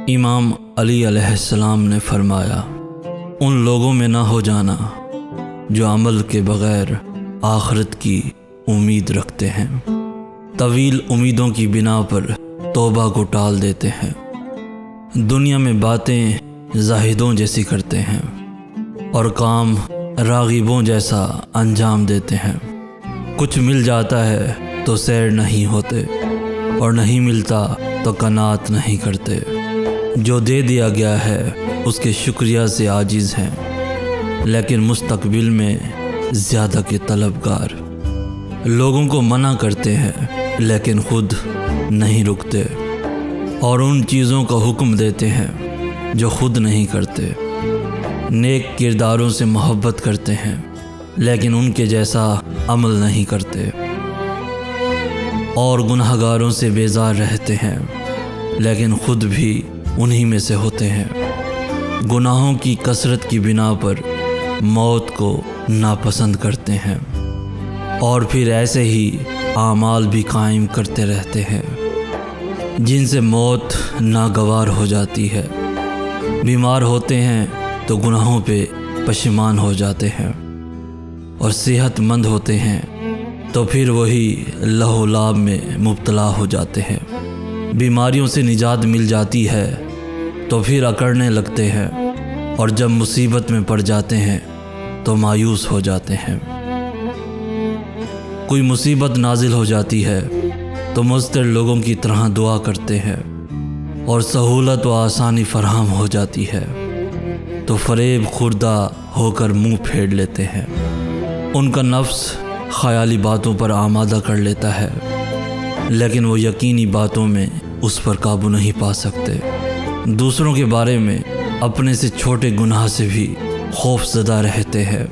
امام علی علیہ السلام نے فرمایا، ان لوگوں میں نہ ہو جانا جو عمل کے بغیر آخرت کی امید رکھتے ہیں، طویل امیدوں کی بنا پر توبہ کو ٹال دیتے ہیں، دنیا میں باتیں زاہدوں جیسی کرتے ہیں اور کام راغبوں جیسا انجام دیتے ہیں۔ کچھ مل جاتا ہے تو سیر نہیں ہوتے اور نہیں ملتا تو قناعت نہیں کرتے۔ جو دے دیا گیا ہے اس کے شکریہ سے عاجز ہیں، لیکن مستقبل میں زیادہ کے طلبگار۔ لوگوں کو منع کرتے ہیں لیکن خود نہیں رکتے، اور ان چیزوں کا حکم دیتے ہیں جو خود نہیں کرتے۔ نیک کرداروں سے محبت کرتے ہیں لیکن ان کے جیسا عمل نہیں کرتے، اور گناہ گاروں سے بیزار رہتے ہیں لیکن خود بھی انہی میں سے ہوتے ہیں۔ گناہوں کی کثرت کی بنا پر موت کو ناپسند کرتے ہیں، اور پھر ایسے ہی اعمال بھی قائم کرتے رہتے ہیں جن سے موت ناگوار ہو جاتی ہے۔ بیمار ہوتے ہیں تو گناہوں پہ پشیمان ہو جاتے ہیں، اور صحت مند ہوتے ہیں تو پھر وہی لہو لعب میں مبتلا ہو جاتے ہیں۔ بیماریوں سے نجات مل جاتی ہے تو پھر اکڑنے لگتے ہیں، اور جب مصیبت میں پڑ جاتے ہیں تو مایوس ہو جاتے ہیں۔ کوئی مصیبت نازل ہو جاتی ہے تو مضطر لوگوں کی طرح دعا کرتے ہیں، اور سہولت و آسانی فراہم ہو جاتی ہے تو فریب خوردہ ہو کر منہ پھیر لیتے ہیں۔ ان کا نفس خیالی باتوں پر آمادہ کر لیتا ہے، لیکن وہ یقینی باتوں میں اس پر قابو نہیں پا سکتے۔ دوسروں کے بارے میں اپنے سے چھوٹے گناہ سے بھی خوف زدہ رہتے ہیں،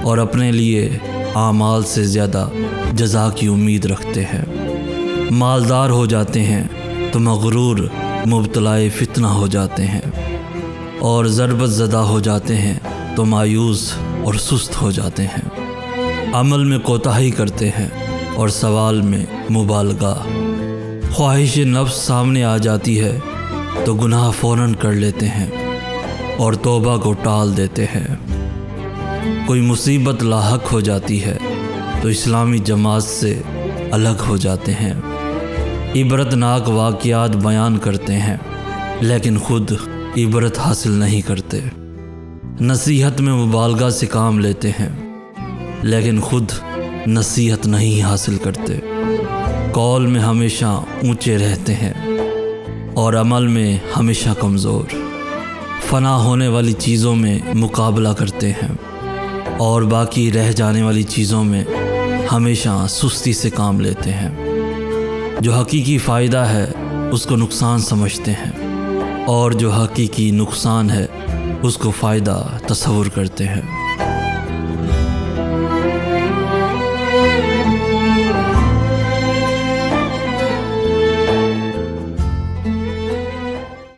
اور اپنے لیے اعمال سے زیادہ جزا کی امید رکھتے ہیں۔ مالدار ہو جاتے ہیں تو مغرور مبتلائے فتنہ ہو جاتے ہیں، اور ضربت زدہ ہو جاتے ہیں تو مایوس اور سست ہو جاتے ہیں۔ عمل میں کوتاہی کرتے ہیں اور سوال میں مبالغہ۔ خواہش نفس سامنے آ جاتی ہے تو گناہ فوراً کر لیتے ہیں اور توبہ کو ٹال دیتے ہیں۔ کوئی مصیبت لاحق ہو جاتی ہے تو اسلامی جماعت سے الگ ہو جاتے ہیں۔ عبرت ناک واقعات بیان کرتے ہیں لیکن خود عبرت حاصل نہیں کرتے۔ نصیحت میں مبالغہ سے کام لیتے ہیں لیکن خود نصیحت نہیں حاصل کرتے۔ قول میں ہمیشہ اونچے رہتے ہیں اور عمل میں ہمیشہ کمزور۔ فنا ہونے والی چیزوں میں مقابلہ کرتے ہیں اور باقی رہ جانے والی چیزوں میں ہمیشہ سستی سے کام لیتے ہیں۔ جو حقیقی فائدہ ہے اس کو نقصان سمجھتے ہیں، اور جو حقیقی نقصان ہے اس کو فائدہ تصور کرتے ہیں۔